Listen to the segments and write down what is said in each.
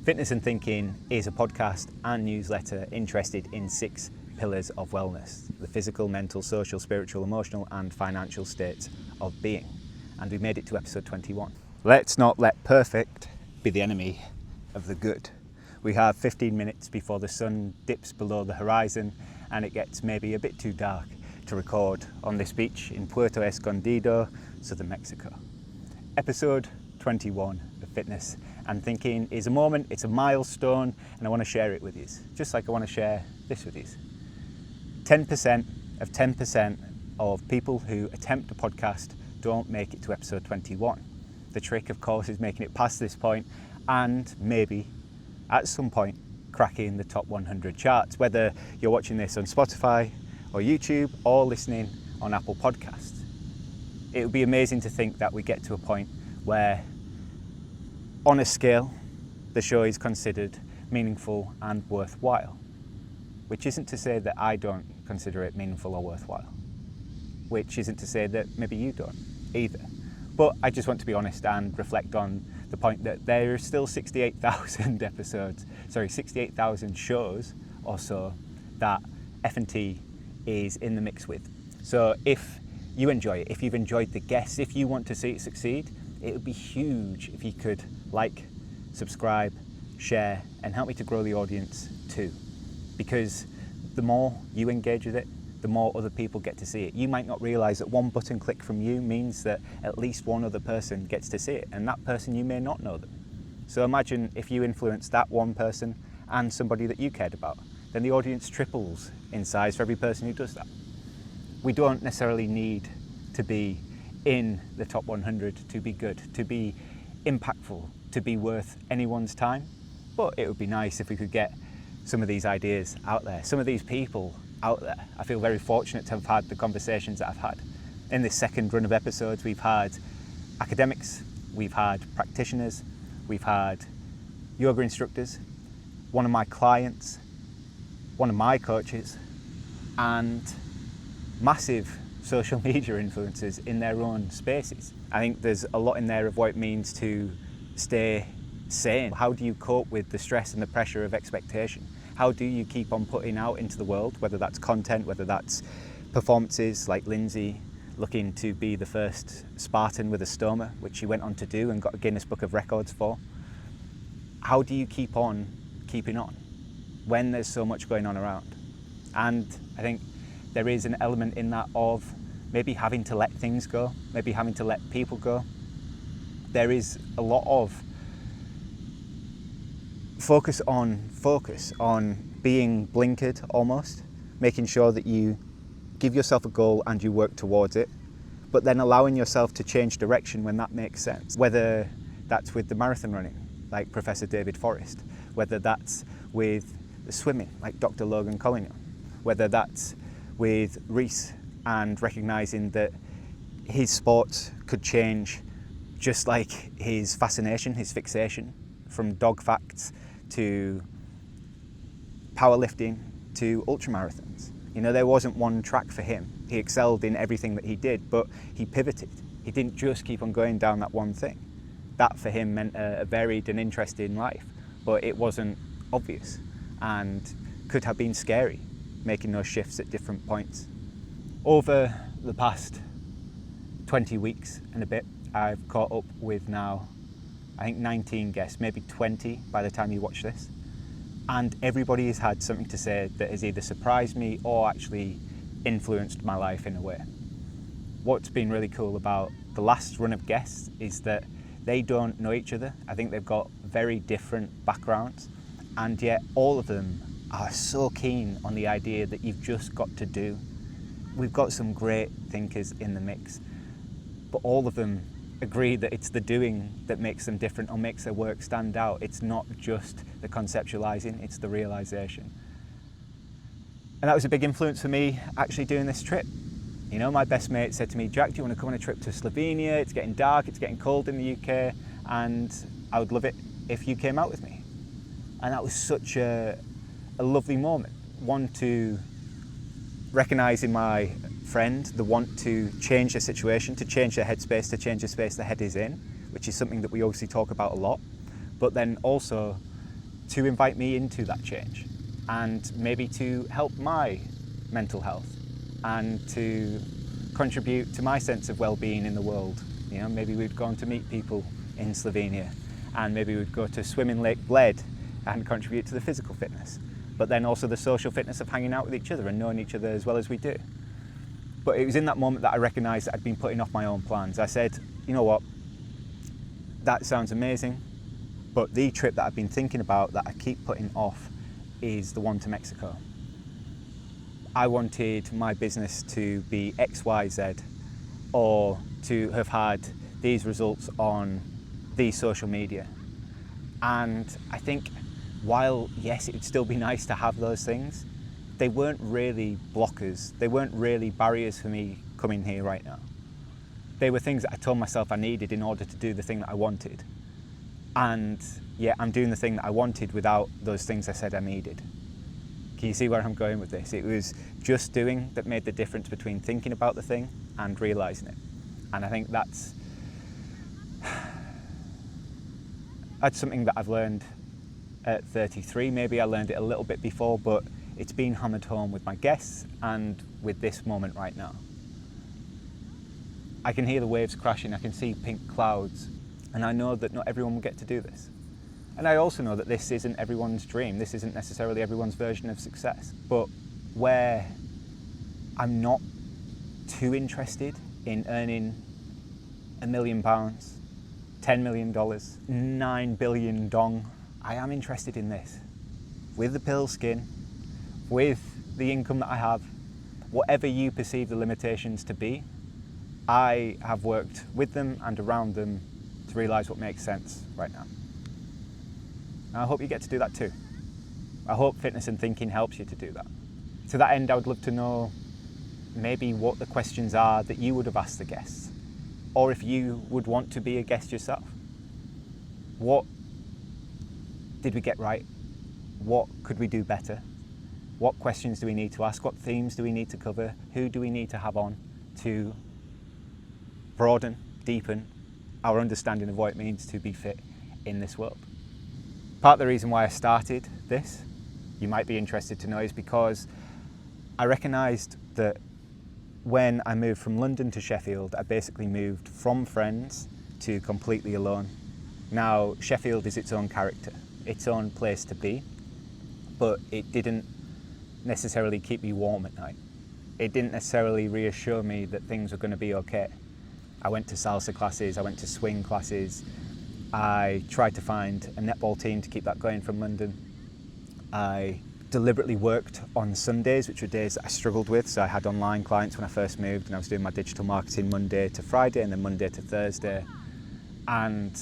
Fitness and Thinking is a podcast and newsletter interested in 6 pillars of wellness: the physical, mental, social, spiritual, emotional and financial states of being. And we made it to episode 21. Let's not let perfect be the enemy of the good. We have 15 minutes before the sun dips below the horizon and it gets maybe a bit too dark to record on this beach in Puerto Escondido, southern Mexico. Episode 21 of Fitness and Thinking is a moment, it's a milestone, and I want to share it with you, just like I want to share this with you. 10% of people who attempt a podcast don't make it to episode 21. The trick, of course, is making it past this point and maybe at some point cracking the top 100 charts, whether you're watching this on Spotify or YouTube or listening on Apple Podcasts. It would be amazing to think that we get to a point where, on a scale, the show is considered meaningful and worthwhile, which isn't to say that I don't consider it meaningful or worthwhile, which isn't to say that maybe you don't either. But I just want to be honest and reflect on the point that there are still 68,000 shows or so that F&T is in the mix with. So if you enjoy it, if you've enjoyed the guests, if you want to see it succeed, it would be huge if you could like, subscribe, share, and help me to grow the audience too. Because the more you engage with it, the more other people get to see it. You might not realise that one button click from you means that at least one other person gets to see it, and that person, you may not know them. So imagine if you influence that one person and somebody that you cared about, then the audience triples in size for every person who does that. We don't necessarily need to be in the top 100 to be good, to be impactful, to be worth anyone's time. But it would be nice if we could get some of these ideas out there, some of these people out there. I feel very fortunate to have had the conversations that I've had. In this second run of episodes, we've had academics, we've had practitioners, we've had yoga instructors, one of my clients, one of my coaches, and massive social media influencers in their own spaces. I think there's a lot in there of what it means to stay sane. How do you cope with the stress and the pressure of expectation? How do you keep on putting out into the world, whether that's content, whether that's performances like Lindsay looking to be the first Spartan with a stoma, which she went on to do and got a Guinness Book of Records for. How do you keep on keeping on when there's so much going on around? And I think there is an element in that of maybe having to let things go, maybe having to let people go. There is a lot of focus on being blinkered almost, making sure that you give yourself a goal and you work towards it, but then allowing yourself to change direction when that makes sense. Whether that's with the marathon running, like Professor David Forrest, whether that's with the swimming, like Dr. Logan Collignon, whether that's with Reese and recognising that his sport could change just like his fascination, his fixation, from dog facts to powerlifting to ultramarathons. You know, there wasn't one track for him. He excelled in everything that he did, but he pivoted. He didn't just keep on going down that one thing. That for him meant a varied and interesting life, but it wasn't obvious and could have been scary, making those shifts at different points. Over the past 20 weeks and a bit, I've caught up with now, I think 19 guests, maybe 20 by the time you watch this. And everybody has had something to say that has either surprised me or actually influenced my life in a way. What's been really cool about the last run of guests is that they don't know each other. I think they've got very different backgrounds, and yet all of them are so keen on the idea that you've just got to do. We've got some great thinkers in the mix, but all of them agree that it's the doing that makes them different or makes their work stand out. It's not just the conceptualizing, it's the realization. And that was a big influence for me actually doing this trip. You know, my best mate said to me, "Jack, do you want to come on a trip to Slovenia? It's getting dark, it's getting cold in the UK, and I would love it if you came out with me." And that was such a lovely moment. One, to recognize in my friend the want to change the situation, to change their headspace, to change the space the head is in, which is something that we obviously talk about a lot. But then also to invite me into that change and maybe to help my mental health and to contribute to my sense of well-being in the world. You know, maybe we'd go on to meet people in Slovenia, and maybe we'd go to swim in Lake Bled and contribute to the physical fitness, but then also the social fitness of hanging out with each other and knowing each other as well as we do. But it was in that moment that I recognised that I'd been putting off my own plans. I said, you know what, that sounds amazing, but the trip that I've been thinking about that I keep putting off is the one to Mexico. I wanted my business to be XYZ, or to have had these results on these social media. And I think while, yes, it would still be nice to have those things, they weren't really blockers. They weren't really barriers for me coming here right now. They were things that I told myself I needed in order to do the thing that I wanted. And yeah, I'm doing the thing that I wanted without those things I said I needed. Can you see where I'm going with this? It was just doing that made the difference between thinking about the thing and realising it. And I think that's something that I've learned at 33. Maybe I learned it a little bit before, but it's been hammered home with my guests and with this moment right now. I can hear the waves crashing, I can see pink clouds, and I know that not everyone will get to do this. And I also know that this isn't everyone's dream, this isn't necessarily everyone's version of success. But where I'm not too interested in earning £1 million, $10 million, 9 billion dong, I am interested in this. With the pill skin, with the income that I have, whatever you perceive the limitations to be, I have worked with them and around them to realise what makes sense right now. And I hope you get to do that too. I hope fitness and thinking helps you to do that. To that end, I would love to know maybe what the questions are that you would have asked the guests, or if you would want to be a guest yourself. What did we get right? What could we do better? What questions do we need to ask? What themes do we need to cover? Who do we need to have on to broaden, deepen our understanding of what it means to be fit in this world? Part of the reason why I started this, you might be interested to know, is because I recognised that when I moved from London to Sheffield, I basically moved from friends to completely alone. Now, Sheffield is its own character, its own place to be, but it didn't necessarily keep me warm at night. It didn't necessarily reassure me that things were going to be okay. I went to salsa classes, I went to swing classes, I tried to find a netball team to keep that going from London. I deliberately worked on Sundays, which were days that I struggled with. So I had online clients when I first moved, and I was doing my digital marketing Monday to Friday and then Monday to Thursday. And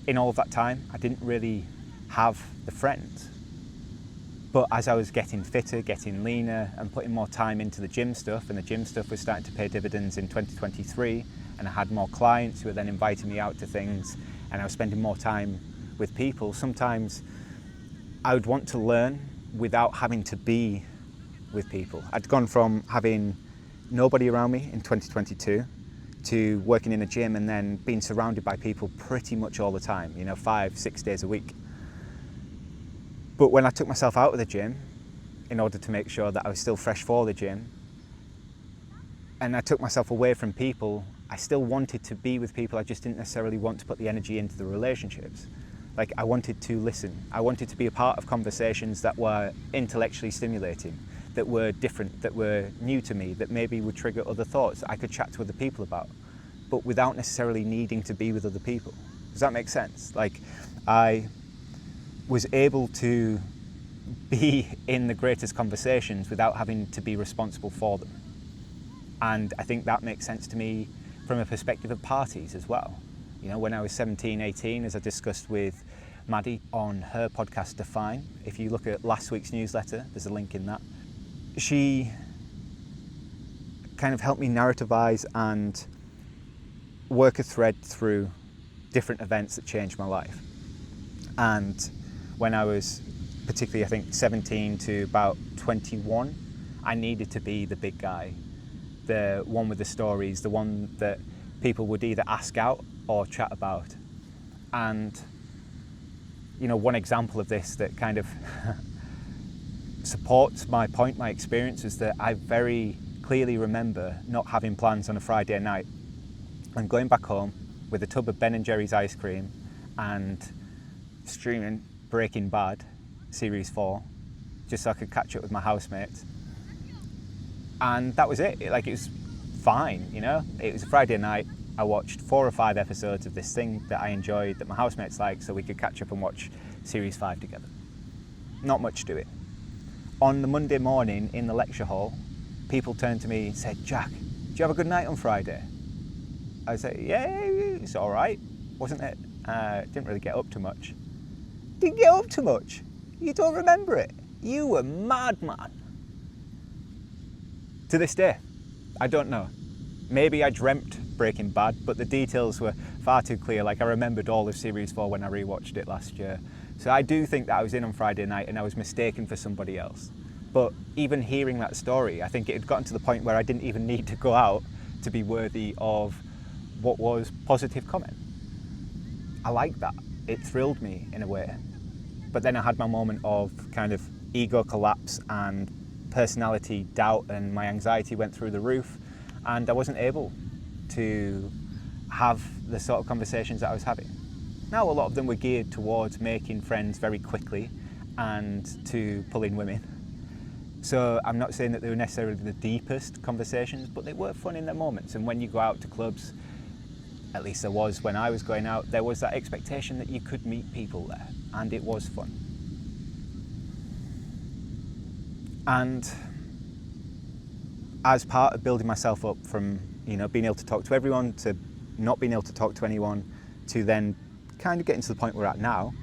in all of that time, I didn't really have the friends. But as I was getting fitter, getting leaner, and putting more time into the gym stuff, and the gym stuff was starting to pay dividends in 2023, and I had more clients who were then inviting me out to things, and I was spending more time with people, sometimes I would want to learn without having to be with people. I'd gone from having nobody around me in 2022 to working in a gym and then being surrounded by people pretty much all the time, 5-6 days a week. But when I took myself out of the gym, in order to make sure that I was still fresh for the gym, and I took myself away from people, I still wanted to be with people, I just didn't necessarily want to put the energy into the relationships. Like, I wanted to listen. I wanted to be a part of conversations that were intellectually stimulating, that were different, that were new to me, that maybe would trigger other thoughts that I could chat to other people about, but without necessarily needing to be with other people. Does that make sense? Like, I was able to be in the greatest conversations without having to be responsible for them. And I think that makes sense to me from a perspective of parties as well. When I was 17, 18, as I discussed with Maddie on her podcast Define, if you look at last week's newsletter, there's a link in that. She kind of helped me narrativize and work a thread through different events that changed my life. And when I was particularly, I think, 17 to about 21, I needed to be the big guy, the one with the stories, the one that people would either ask out or chat about. And one example of this that kind of supports my point, my experience, is that I very clearly remember not having plans on a Friday night and going back home with a tub of Ben & Jerry's ice cream and streaming Breaking Bad Series 4 just so I could catch up with my housemates. And that was it. It was fine, It was a Friday night. I watched 4 or 5 episodes of this thing that I enjoyed, that my housemates liked, so we could catch up and watch Series 5 together. Not much to it. On the Monday morning in the lecture hall, people turned to me and said, "Jack, did you have a good night on Friday?" I said, "Yeah, it's all right, wasn't it? Didn't really get up too much." Didn't get up too much? You don't remember it? You were mad, man. To this day, I don't know. Maybe I dreamt Breaking Bad, but the details were far too clear. I remembered all of Series 4 when I rewatched it last year. So I do think that I was in on Friday night and I was mistaken for somebody else. But even hearing that story, I think it had gotten to the point where I didn't even need to go out to be worthy of what was positive comment. I liked that. It thrilled me in a way. But then I had my moment of kind of ego collapse and personality doubt, and my anxiety went through the roof, and I wasn't able to have the sort of conversations that I was having. Now, a lot of them were geared towards making friends very quickly and to pull in women. So I'm not saying that they were necessarily the deepest conversations, but they were fun in their moments. And when you go out to clubs, at least there was when I was going out, there was that expectation that you could meet people there, and it was fun. And as part of building myself up from, being able to talk to everyone to not being able to talk to anyone, to then kind of getting to the point we're at now,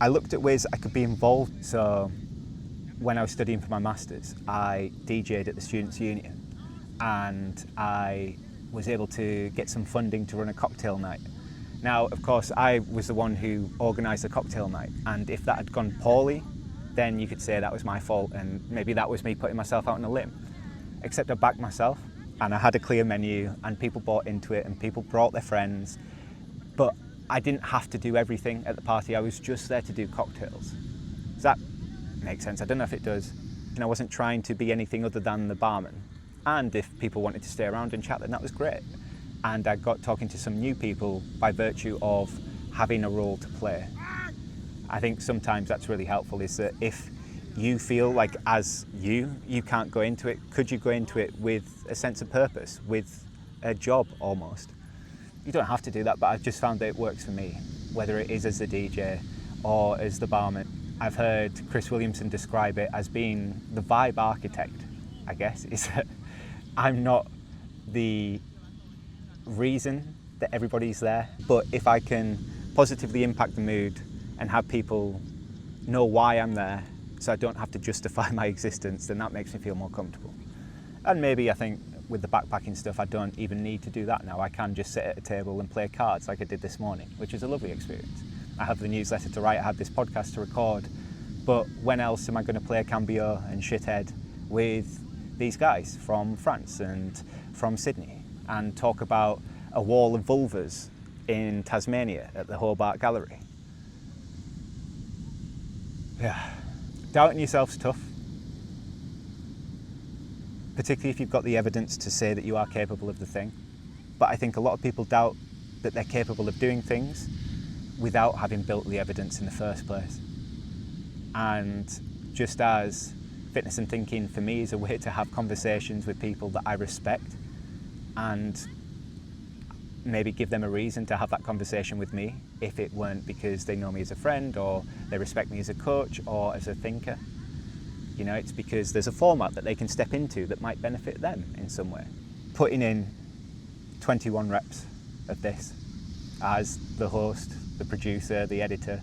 I looked at ways I could be involved. So when I was studying for my masters, I DJ'd at the Students' Union, and I was able to get some funding to run a cocktail night. Now, of course, I was the one who organised the cocktail night, and if that had gone poorly, then you could say that was my fault, and maybe that was me putting myself out on a limb. Except I backed myself, and I had a clear menu, and people bought into it, and people brought their friends. But I didn't have to do everything at the party. I was just there to do cocktails. Does that make sense? I don't know if it does. I wasn't trying to be anything other than the barman. And if people wanted to stay around and chat, then that was great. And I got talking to some new people by virtue of having a role to play. I think sometimes that's really helpful, is that if you feel like as you can't go into it, could you go into it with a sense of purpose, with a job almost? You don't have to do that, but I've just found that it works for me, whether it is as the DJ or as the barman. I've heard Chris Williamson describe it as being the vibe architect, I guess, is that I'm not the reason that everybody's there, but if I can positively impact the mood and have people know why I'm there, so I don't have to justify my existence, then that makes me feel more comfortable. And maybe I think with the backpacking stuff, I don't even need to do that now. I can just sit at a table and play cards like I did this morning, which is a lovely experience. I have the newsletter to write, I have this podcast to record, but when else am I going to play Cambio and Shithead with these guys from France and from Sydney and talk about a wall of vulvas in Tasmania at the Hobart Gallery? Yeah, doubting yourself's tough, particularly if you've got the evidence to say that you are capable of the thing. But I think a lot of people doubt that they're capable of doing things without having built the evidence in the first place. And just as fitness and thinking for me is a way to have conversations with people that I respect and maybe give them a reason to have that conversation with me, if it weren't because they know me as a friend or they respect me as a coach or as a thinker. It's because there's a format that they can step into that might benefit them in some way. Putting in 21 reps of this as the host, the producer, the editor,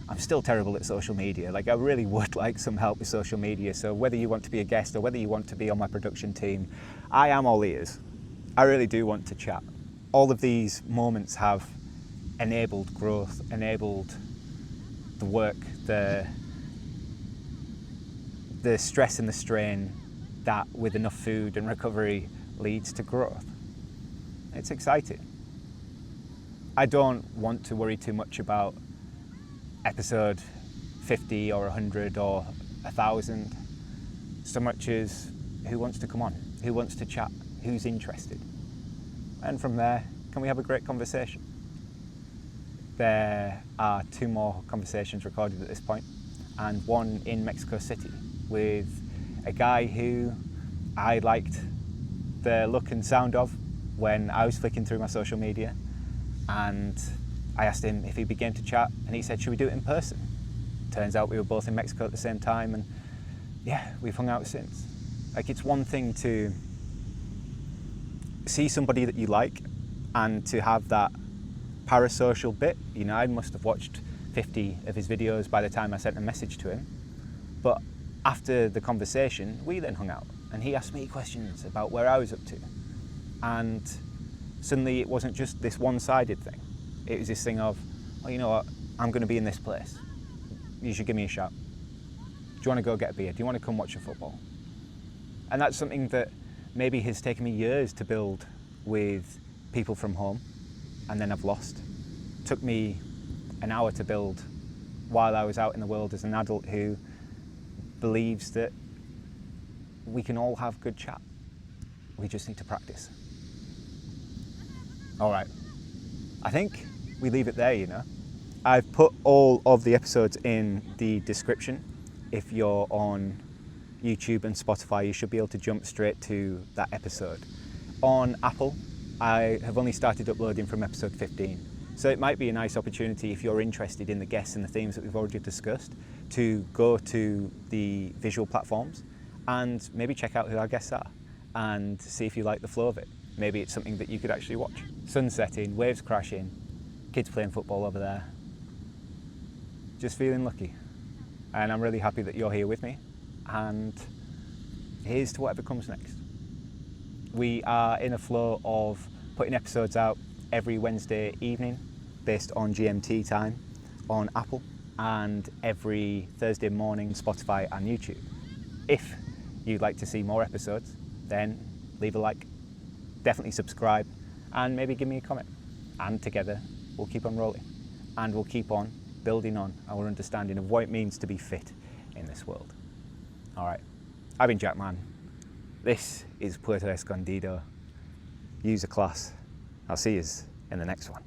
I'm still terrible at social media. I really would like some help with social media. So whether you want to be a guest or whether you want to be on my production team, I am all ears. I really do want to chat. All of these moments have enabled growth, enabled the work, the stress and the strain that with enough food and recovery leads to growth. It's exciting. I don't want to worry too much about episode 50 or 100 or 1,000, so much as who wants to come on, who wants to chat, who's interested. And from there, can we have a great conversation? There are 2 more conversations recorded at this point, and one in Mexico City with a guy who I liked the look and sound of when I was flicking through my social media, and I asked him if he'd be game to chat, and he said, should we do it in person? Turns out we were both in Mexico at the same time, and yeah, we've hung out since. Like, it's one thing to see somebody that you like and to have that parasocial bit. You know, I must have watched 50 of his videos by the time I sent a message to him. But after the conversation, we then hung out, and he asked me questions about where I was up to. And suddenly it wasn't just this one-sided thing. It was this thing of, oh, you know what, I'm going to be in this place. You should give me a shout. Do you want to go get a beer? Do you want to come watch a football? And that's something that maybe has taken me years to build with people from home, and then I've lost. It took me an hour to build while I was out in the world as an adult who believes that we can all have good chat. We just need to practice. All right, I think we leave it there, you know. I've put all of the episodes in the description. If you're on YouTube and Spotify, you should be able to jump straight to that episode. On Apple, I have only started uploading from episode 15. So it might be a nice opportunity, if you're interested in the guests and the themes that we've already discussed, to go to the visual platforms and maybe check out who our guests are and see if you like the flow of it. Maybe it's something that you could actually watch. Sun setting, waves crashing, kids playing football over there. Just feeling lucky. And I'm really happy that you're here with me. And here's to whatever comes next. We are in a flow of putting episodes out every Wednesday evening based on GMT time on Apple, and every Thursday morning on Spotify and YouTube. If you'd like to see more episodes, then leave a like, definitely subscribe, and maybe give me a comment. And together we'll keep on rolling, and we'll keep on building on our understanding of what it means to be fit in this world. All right, I've been Jack Man. This is Puerto Escondido. Use a class. I'll see you in the next one.